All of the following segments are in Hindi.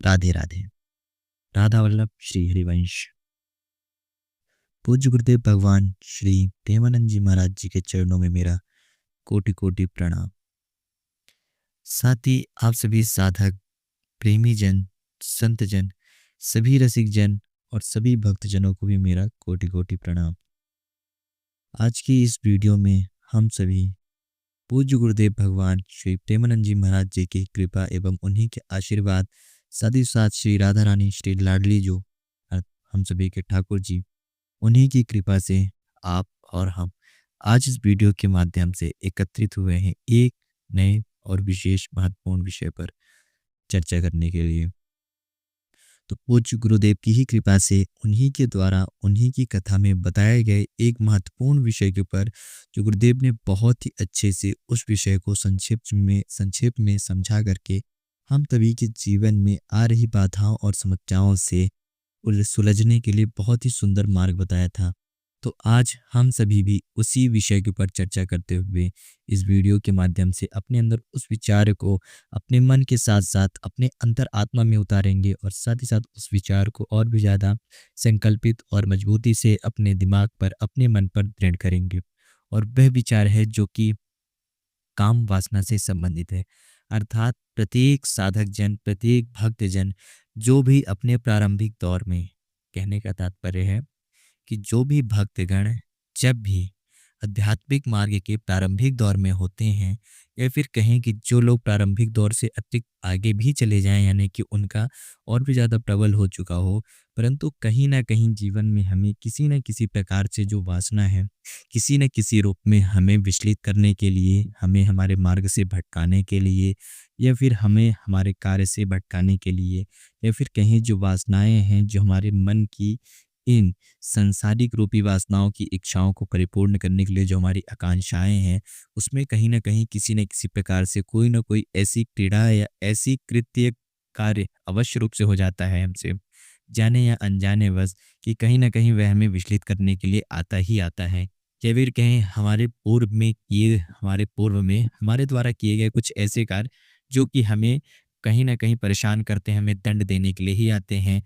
राधे राधे। राधा वल्लभ श्री हरिवंश। पूज्य गुरुदेव भगवान श्री प्रेमानंद जी महाराज जी के चरणों में मेरा कोटि कोटि प्रणाम। साथ ही आप सभी साधक, प्रेमी जन, संत जन, सभी रसिक जन और सभी भक्त जनों को भी मेरा कोटि कोटि प्रणाम। आज की इस वीडियो में हम सभी पूज्य गुरुदेव भगवान श्री प्रेमानंद जी महाराज जी की कृपा एवं उन्हीं के आशीर्वाद, साथ ही साथ श्री राधा रानी, श्री लाडली जो हम सभी के ठाकुर जी, उन्हीं की कृपा से आप और हम आज इस वीडियो के माध्यम से एकत्रित हुए हैं एक नए और विशेष महत्वपूर्ण विषय पर चर्चा करने के लिए। तो पूज्य गुरुदेव की ही कृपा से उन्हीं के द्वारा, उन्हीं की कथा में बताए गए एक महत्वपूर्ण विषय के ऊपर जो गुरुदेव ने बहुत ही अच्छे से उस विषय को संक्षेप में समझा करके हम सभी के जीवन में आ रही बाधाओं और समस्याओं से सुलझने के लिए बहुत ही सुंदर मार्ग बताया था। तो आज हम सभी भी उसी विषय के ऊपर चर्चा करते हुए इस वीडियो के माध्यम से अपने अंदर उस विचार को अपने मन के साथ साथ अपने अंतर आत्मा में उतारेंगे और साथ ही साथ उस विचार को और भी ज़्यादा संकल्पित और मजबूती से अपने दिमाग पर, अपने मन पर दृढ़ करेंगे। और वह विचार है जो कि काम वासना से संबंधित है। अर्थात प्रत्येक साधक जन, प्रत्येक भक्त जन जो भी अपने प्रारंभिक दौर में, कहने का तात्पर्य है कि जो भी भक्तगण जब भी आध्यात्मिक मार्ग के प्रारंभिक दौर में होते हैं, या फिर कहें कि जो लोग प्रारंभिक दौर से अतिरिक्त आगे भी चले जाएं, यानी कि उनका और भी ज़्यादा प्रबल हो चुका हो, परंतु कहीं ना कहीं जीवन में हमें किसी न किसी प्रकार से जो वासना है, किसी न किसी रूप में हमें विचलित करने के लिए, हमें हमारे मार्ग से भटकाने के लिए, या फिर हमें हमारे कार्य से भटकाने के लिए, या फिर कहीं जो वासनाएं हैं जो हमारे मन की इन संसारिक रूपी वासनाओं की इच्छाओं को परिपूर्ण करने के लिए जो हमारी आकांक्षाएं हैं, उसमें कहीं ना कहीं किसी न किसी प्रकार से कोई ना कोई ऐसी क्रीड़ा या ऐसी कृत्य कार्य अवश्य रूप से हो जाता है हमसे, जाने या अनजाने वश, कि कहीं ना कहीं वह हमें विचलित करने के लिए आता ही आता है। या फिर कहें हमारे पूर्व में हमारे द्वारा किए गए कुछ ऐसे कार्य जो कि हमें कहीं ना कहीं परेशान करते हैं, हमें दंड देने के लिए ही आते हैं,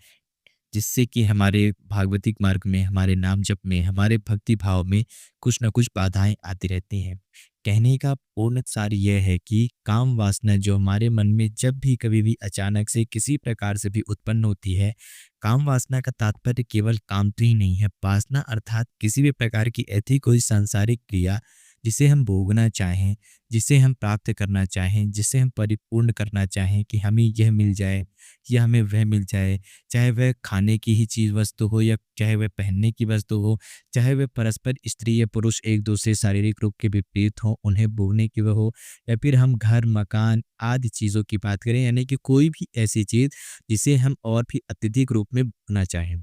जिससे कि हमारे भागवतिक मार्ग में, हमारे नाम जप में, हमारे भक्ति भाव में कुछ न कुछ बाधाएं आती रहती हैं। कहने का पूर्ण सार यह है कि काम वासना जो हमारे मन में जब भी कभी भी अचानक से किसी प्रकार से भी उत्पन्न होती है, काम वासना का तात्पर्य केवल काम तो ही नहीं है। वासना अर्थात किसी भी प्रकार की ऐसी कोई सांसारिक क्रिया जिसे हम भोगना चाहें, जिसे हम प्राप्त करना चाहें, जिसे हम परिपूर्ण करना चाहें कि हमें यह मिल जाए या हमें वह मिल जाए, चाहे वह खाने की ही चीज़ वस्तु हो या चाहे वह पहनने की वस्तु हो, चाहे वह परस्पर स्त्री या पुरुष एक दूसरे शारीरिक रूप के विपरीत हो, उन्हें भोगने की वह हो, या फिर हम घर, मकान आदि चीज़ों की बात करें, यानी कि कोई भी ऐसी चीज़ जिसे हम और भी अत्यधिक रूप में भोगना चाहें।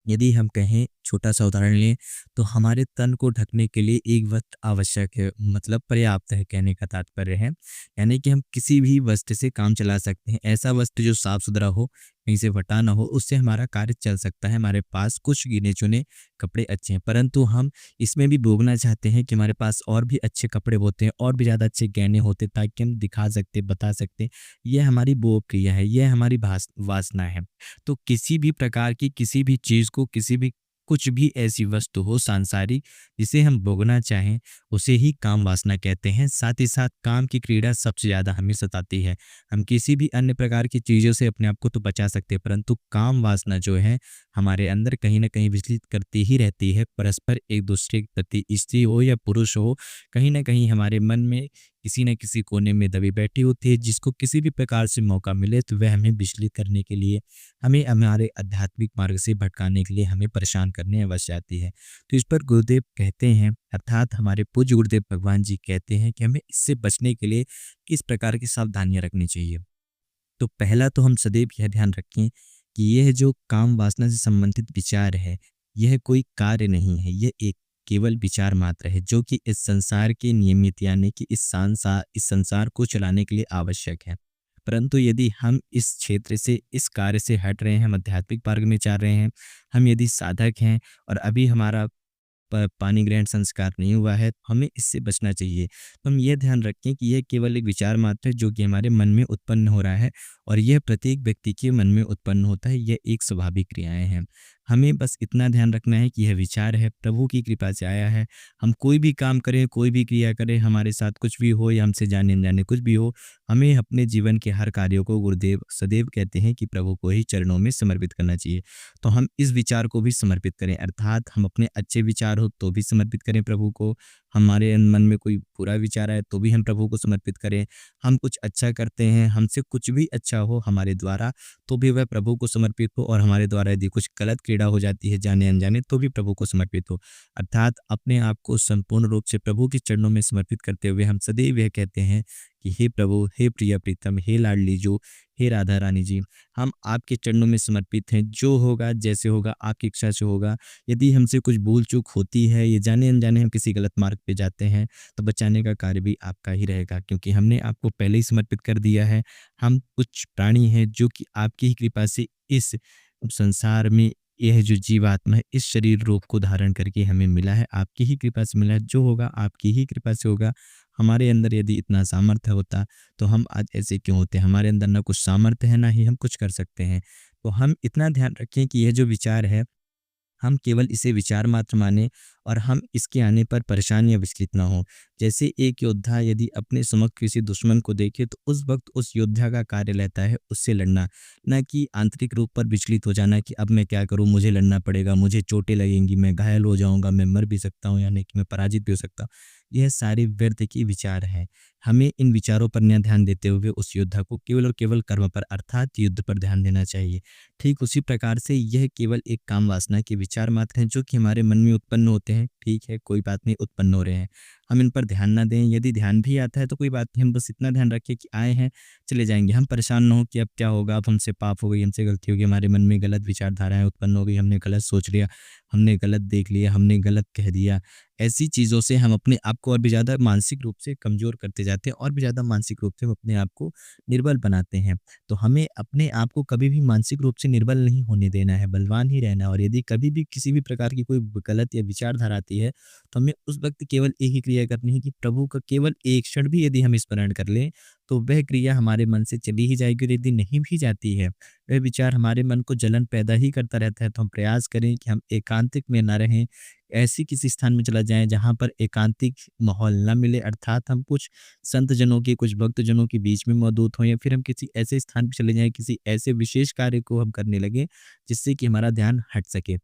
यदि हम कहें, छोटा सा उदाहरण लें, तो हमारे तन को ढकने के लिए एक वस्त्र आवश्यक है, मतलब पर्याप्त है, कहने का तात्पर्य है। यानी कि हम किसी भी वस्त्र से काम चला सकते हैं। ऐसा वस्त्र जो साफ सुथरा हो, कहीं से फटा ना हो, उससे हमारा कार्य चल सकता है। हमारे पास कुछ गिने चुने कपड़े अच्छे हैं, परंतु हम इसमें भी भोगना चाहते हैं कि हमारे पास और भी अच्छे कपड़े होते हैं, और भी ज़्यादा अच्छे गहने होते, ताकि हम दिखा सकते, बता सकते। यह हमारी भोग क्रिया है, यह हमारी वासना है। तो किसी भी प्रकार की किसी भी चीज़ को, किसी भी कुछ भी ऐसी वस्तु हो सांसारिक जिसे हम भोगना चाहें, उसे ही काम वासना कहते हैं। साथ ही साथ काम की क्रीड़ा सबसे ज़्यादा हमें सताती है। हम किसी भी अन्य प्रकार की चीज़ों से अपने आप को तो बचा सकते हैं, परंतु काम वासना जो है हमारे अंदर कहीं ना कहीं विचलित करती ही रहती है। परस्पर एक दूसरे के प्रति, स्त्री हो या पुरुष हो, कहीं ना कहीं हमारे मन में किसी न किसी कोने में दबी बैठी होती है, जिसको किसी भी प्रकार से मौका मिले तो वह हमें विचलित करने के लिए, हमें हमारे आध्यात्मिक मार्ग से भटकाने के लिए, हमें परेशान करने अवश्य आती है। तो इस पर गुरुदेव कहते हैं, अर्थात हमारे पूज्य गुरुदेव भगवान जी कहते हैं कि हमें इससे बचने के लिए किस प्रकार की सावधानियां रखनी चाहिए। तो पहला तो हम सदैव यह ध्यान रखें कि यह जो काम वासना से संबंधित विचार है, यह कोई कार्य नहीं है, यह एक केवल विचार मात्र है जो कि इस संसार के नियमित, यानी कि इस संसार को चलाने के लिए आवश्यक है। परंतु यदि हम इस क्षेत्र से, इस कार्य से हट रहे हैं, हम आध्यात्मिक मार्ग में चल रहे हैं, हम यदि साधक हैं और अभी हमारा पानी ग्रहण संस्कार नहीं हुआ है, तो हमें इससे बचना चाहिए। तो हम ये ध्यान रखें कि यह केवल एक विचार मात्र है जो कि हमारे मन में उत्पन्न हो रहा है, और यह प्रत्येक व्यक्ति के मन में उत्पन्न होता है, यह एक स्वाभाविक क्रियाएँ हैं। हमें बस इतना ध्यान रखना है कि यह विचार है, प्रभु की कृपा से आया है। हम कोई भी काम करें, कोई भी क्रिया करें, हमारे साथ कुछ भी हो या हमसे जाने-अनजाने कुछ भी हो, हमें अपने जीवन के हर कार्यों को गुरुदेव सदैव कहते हैं कि प्रभु को ही चरणों में समर्पित करना चाहिए। तो हम इस विचार को भी समर्पित करें, अर्थात हम अपने अच्छे विचार हो तो भी समर्पित करें प्रभु को, हमारे मन में कोई बुरा विचार आए तो भी हम प्रभु को समर्पित करें। हम कुछ अच्छा करते हैं, हमसे कुछ भी अच्छा हो हमारे द्वारा, तो भी वह प्रभु को समर्पित हो, और हमारे द्वारा यदि कुछ गलत क्रीड़ा हो जाती है जाने-अनजाने तो भी प्रभु को समर्पित हो। अर्थात अपने आप को संपूर्ण रूप से प्रभु के चरणों में समर्पित करते हुए हम सदैव यह कहते हैं कि हे प्रभु, हे प्रिय प्रीतम, हे लाडली जो, हे राधा रानी जी, हम आपके चरणों में समर्पित हैं। जो होगा, जैसे होगा, आपकी इच्छा से होगा। यदि हमसे कुछ भूल-चूक होती है, या जाने-अनजाने हम किसी गलत मार्ग पे जाते हैं, तो बचाने का कार्य भी आपका ही रहेगा, क्योंकि हमने आपको पहले ही समर्पित कर दिया है। हम कुछ प्राणी हैं जो कि आपकी ही कृपा से इस संसार में, यह जो जीवात्मा है, इस शरीर रूप को धारण करके हमें मिला है, आपकी ही कृपा से मिला है। जो होगा आपकी ही कृपा से होगा। हमारे अंदर यदि इतना सामर्थ्य होता, तो हम आज ऐसे क्यों होते? हमारे अंदर ना कुछ सामर्थ्य है, ना ही हम कुछ कर सकते हैं। तो हम इतना ध्यान रखें कि यह जो विचार है, हम केवल इसे विचार मात्र माने, और हम इसके आने पर परेशान या विचलित ना हो। जैसे एक योद्धा यदि अपने समक्ष किसी दुश्मन को देखे, तो उस वक्त उस योद्धा का कार्य रहता है उससे लड़ना, ना कि आंतरिक रूप पर विचलित हो जाना कि अब मैं क्या करूं, मुझे लड़ना पड़ेगा, मुझे चोटें लगेंगी, मैं घायल हो जाऊंगा, मैं मर भी सकता हूं, यानी कि मैं पराजित भी हो सकता हूँ। यह सारे व्यर्थ के विचार हैं। हमें इन विचारों पर न ध्यान देते हुए उस योद्धा को केवल और केवल कर्म पर, अर्थात युद्ध पर ध्यान देना चाहिए। ठीक उसी प्रकार से यह केवल एक काम वासना के विचार मात्र हैं जो कि हमारे मन में उत्पन्न होते हैं। ठीक है, कोई बात नहीं, उत्पन्न हो रहे हैं, हम इन पर ध्यान ना दें। यदि ध्यान भी आता है तो कोई बात नहीं, हम बस इतना ध्यान रखें कि आए हैं, चले जाएंगे। हम परेशान ना हो कि अब क्या होगा, अब हमसे पाप हो गई, हमसे गलती हो गई, हमारे मन में गलत विचारधाराएं उत्पन्न हो गई, हमने गलत सोच लिया, हमने गलत देख लिया, हमने गलत कह दिया। ऐसी चीज़ों से हम अपने आप को और भी ज़्यादा मानसिक रूप से कमज़ोर करते जाते हैं, और भी ज़्यादा मानसिक रूप से हम अपने आप को निर्बल बनाते हैं। तो हमें अपने आप को कभी भी मानसिक रूप से निर्बल नहीं होने देना है, बलवान ही रहना है। और यदि कभी भी किसी भी प्रकार की कोई गलत या विचारधारा आती है, तो हमें उस वक्त केवल एक ही क्रिया करनी है कि प्रभु का केवल एक क्षण भी यदि हम स्मरण कर लें, तो वह क्रिया हमारे मन से चली ही जाएगी। और यदि नहीं भी जाती है, वह विचार हमारे मन को जलन पैदा ही करता रहता है, तो हम प्रयास करें कि हम एकांतिक में न रहें, ऐसी किसी स्थान में चला जाएँ जहाँ पर एकांतिक माहौल ना मिले, अर्थात हम कुछ संत जनों के, कुछ भक्त जनों के बीच में मौजूद हों, या फिर हम किसी ऐसे स्थान पे चले जाएँ, किसी ऐसे विशेष कार्य को हम करने लगें जिससे कि हमारा ध्यान हट सके।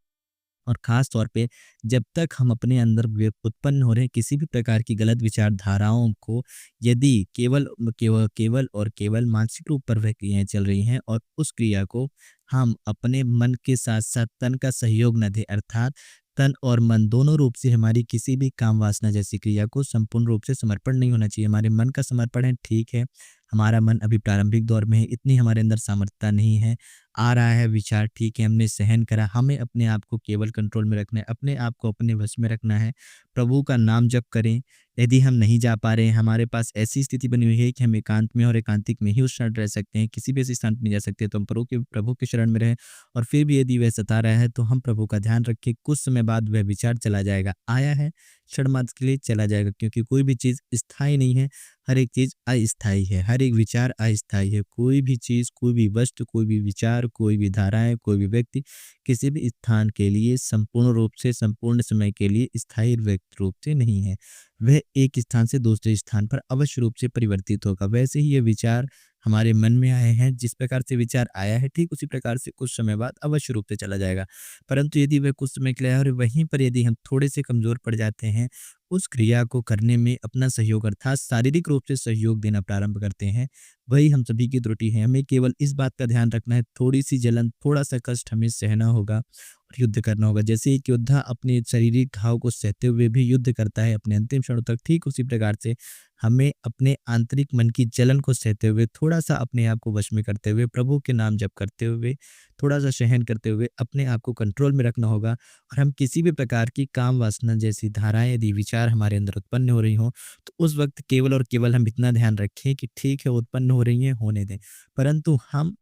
और ख़ास तौर पे जब तक हम अपने अंदर उत्पन्न हो रहे किसी भी प्रकार की गलत विचारधाराओं को, यदि केवल और केवल मानसिक रूप पर वह क्रियाएँ चल रही हैं, और उस क्रिया को हम अपने मन के साथ-साथ तन का सहयोग न दें, अर्थात तन और मन दोनों रूप से हमारी किसी भी काम वासना जैसी क्रिया को संपूर्ण रूप से समर्पण नहीं होना चाहिए। हमारे मन का समर्पण है, ठीक है, हमारा मन अभी प्रारंभिक दौर में है, इतनी हमारे अंदर सामर्थ्यता नहीं है। आ रहा है विचार, ठीक है, हमने सहन करा, हमें अपने आप को केवल कंट्रोल में रखना है, अपने आप को अपने वश में रखना है। प्रभु का नाम जप करें। यदि हम नहीं जा पा रहे हैं, हमारे पास ऐसी स्थिति बनी हुई है कि हम एकांत में और एकांतिक में ही उस क्षण रह सकते हैं, किसी भी ऐसे स्थान पे नहीं जा सकते, तो हम प्रभु के शरण में रहें। और फिर भी यदि वह सता रहा है, तो हम प्रभु का ध्यान रखें, कुछ समय बाद वह विचार चला जाएगा। आया है, क्षण मात्र के लिए चला जाएगा, क्योंकि कोई भी चीज़ स्थायी नहीं है, हर एक चीज़ अस्थायी है, हर एक विचार अस्थायी है। कोई भी चीज़, कोई भी वस्तु, कोई भी विचार, कोई भी धाराएँ, कोई भी व्यक्ति किसी भी स्थान के लिए संपूर्ण रूप से, संपूर्ण समय के लिए स्थायी व्यक्त रूप से नहीं है। वह एक स्थान से दूसरे स्थान पर अवश्य रूप से परिवर्तित होगा। वैसे ही ये विचार हमारे मन में आए हैं, जिस प्रकार से विचार आया है, ठीक उसी प्रकार से कुछ समय बाद अवश्य रूप से चला जाएगा। परंतु यदि वह कुछ समय के लिए आया और वहीं पर यदि हम थोड़े से कमज़ोर पड़ जाते हैं, उस क्रिया को करने में अपना सहयोग, अर्थात शारीरिक रूप से सहयोग देना प्रारंभ करते हैं, वही हम सभी की त्रुटि है। हमें केवल इस बात का ध्यान रखना है, थोड़ी-सी जलन, थोड़ा-सा कष्ट हमें सहना होगा और युद्ध करना होगा। जैसे एक योद्धा अपने शारीरिक घाव को सहते हुए भी युद्ध करता है अपने अंतिम क्षणों तक, ठीक उसी प्रकार से हमें अपने आंतरिक मन की जलन को सहते हुए, थोड़ा-सा अपने आप को वश में करते हुए, प्रभु के नाम जप करते हुए, थोड़ा-सा सहन करते हुए अपने आप को कंट्रोल में रखना होगा। और हम किसी भी प्रकार की काम वासना जैसी धाराएँ, यदि विचार हमारे अंदर उत्पन्न हो रही हों, तो उस वक़्त केवल और केवल हम इतना ध्यान रखें कि ठीक है, उत्पन्न हो रही हैं, होने दें। परंतु हम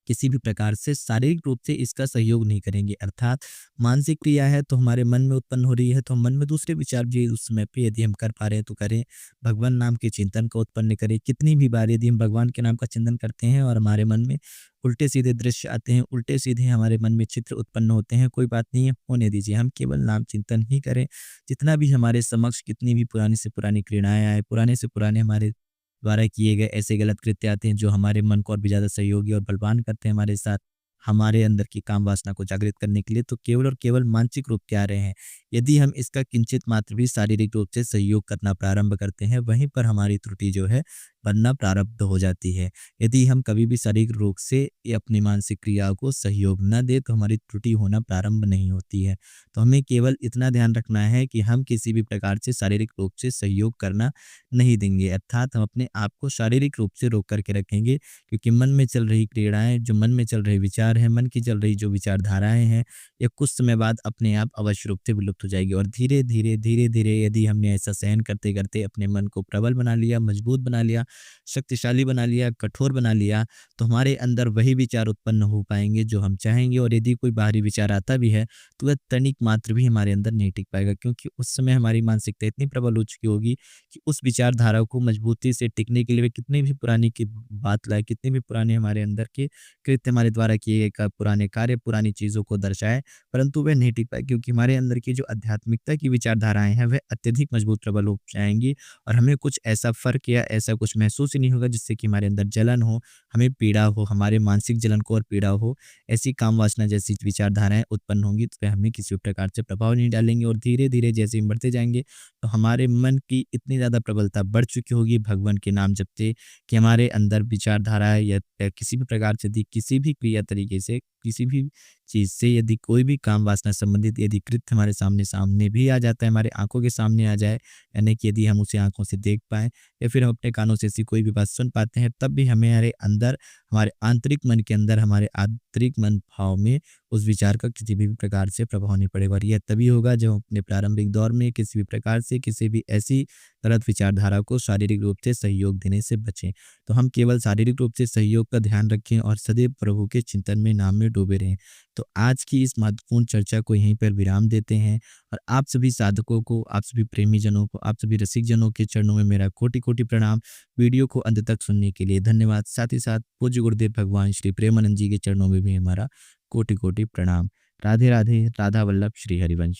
किसी भी प्रकार से शारीरिक रूप से इसका सहयोग नहीं करेंगे। अर्थात मानसिक क्रिया है तो हमारे मन में उत्पन्न हो रही है, तो हम मन में दूसरे विचार भी उस समय पे यदि हम कर पा रहे हैं तो करें। भगवान नाम के चिंतन को उत्पन्न करें। कितनी भी बार यदि हम भगवान के नाम का चिंतन करते हैं और हमारे मन में उल्टे सीधे दृश्य आते हैं, उल्टे सीधे हमारे मन में चित्र उत्पन्न होते हैं, कोई बात नहीं है, होने दीजिए। हम केवल नाम चिंतन ही करें। जितना भी हमारे समक्ष कितनी भी पुरानी से पुरानी घृणाएँ आए, पुराने से पुराने हमारे द्वारा किए गए ऐसे गलत कृत्य आते हैं जो हमारे मन को और भी ज़्यादा सहयोगी और बलवान करते हैं हमारे साथ, हमारे अंदर की काम वासना को जागृत करने के लिए, तो केवल और केवल मानसिक रूप के आ रहे हैं। यदि हम इसका किंचित मात्र भी शारीरिक रूप से सहयोग करना प्रारंभ करते हैं, वहीं पर हमारी त्रुटि जो है बनना प्रारब्ध हो जाती है। यदि हम कभी भी शारीरिक रूप से या अपनी मानसिक क्रियाओं को सहयोग न दें तो हमारी त्रुटि होना प्रारंभ नहीं होती है। तो हमें केवल इतना ध्यान रखना है कि हम किसी भी प्रकार से शारीरिक रूप से सहयोग करना नहीं देंगे, अर्थात हम अपने आप को शारीरिक रूप से रोक करके रखेंगे, क्योंकि मन में चल रही क्रीड़ाएं, जो मन में चल रहे विचार हैं, मन की चल रही जो विचारधाराएं हैं, ये कुछ समय बाद अपने आप अवश्य रूप से विलुप्त हो जाएगी। और धीरे धीरे धीरे धीरे यदि हमने ऐसा सहन करते करते अपने मन को प्रबल बना लिया, मजबूत बना लिया, शक्तिशाली बना लिया, कठोर बना लिया, तो हमारे अंदर वही विचार उत्पन्न हो पाएंगे जो हम चाहेंगे। और यदि कोई बाहरी विचार आता भी है तो वह तनिक मात्र भी हमारे अंदर नहीं टिक पाएगा, क्योंकि उस समय हमारी मानसिकता इतनी प्रबल हो चुकी होगी कि उस विचारधारा को मजबूती से टिकने के लिए वे कितनी भी पुरानी की बात लाए, कितने भी पुराने हमारे अंदर के कृत्य, हमारे द्वारा किए गए पुराने कार्य, पुरानी चीज़ों को दर्शाए, परंतु वह नहीं टिक पाए, क्योंकि हमारे अंदर की जो आध्यात्मिकता की विचारधाराएं हैं वह अत्यधिक मजबूत प्रबल हो जाएंगी। और हमें कुछ ऐसा फ़र्क या ऐसा कुछ महसूस ही नहीं होगा जिससे कि हमारे अंदर जलन हो, हमें पीड़ा हो, हमारे मानसिक जलन को और पीड़ा हो। ऐसी काम वासना जैसी विचारधाराएँ उत्पन्न होंगी तो वे हमें किसी भी प्रकार से प्रभाव नहीं डालेंगे। और धीरे-धीरे जैसे हम बढ़ते जाएँगे तो हमारे मन की इतनी ज़्यादा प्रबलता बढ़ चुकी होगी भगवान के नाम जपते, कि हमारे अंदर विचारधारा या किसी भी प्रकार से यदि किसी भी क्रिया तरीके से, किसी भी चीज़ से यदि कोई भी काम वासना संबंधित यदि कृत्य हमारे सामने सामने भी आ जाता है, हमारे आँखों के सामने आ जाए, यानी कि यदि हम उसे आँखों से देख पाएँ या फिर हम अपने कानों से ऐसी कोई भी बात सुन पाते हैं, तब भी हमारे अंदर, हमारे आंतरिक मन के अंदर, हमारे आंतरिक मन भाव में उस विचार का किसी भी प्रकार से प्रभाव नहीं पड़ेगा। और यह तभी होगा जब हम अपने प्रारंभिक दौर में किसी भी प्रकार से किसी भी ऐसी गलत विचारधारा को शारीरिक रूप से सहयोग देने से बचें। तो हम केवल शारीरिक रूप से सहयोग का ध्यान रखें और सदैव प्रभु के चिंतन में, नाम में डूबे रहें। तो आज की इस महत्वपूर्ण चर्चा को यहीं पर विराम देते हैं और आप सभी साधकों को, आप सभी प्रेमी जनों को, आप सभी रसिक जनों के चरणों में मेरा कोटि-कोटि प्रणाम। वीडियो को अंत तक सुनने के लिए धन्यवाद। साथ ही साथ पूज्य गुरुदेव भगवान श्री प्रेमानंद जी के चरणों में भी हमारा कोटि-कोटि प्रणाम। राधे राधे, राधा वल्लभ श्री हरिवंश।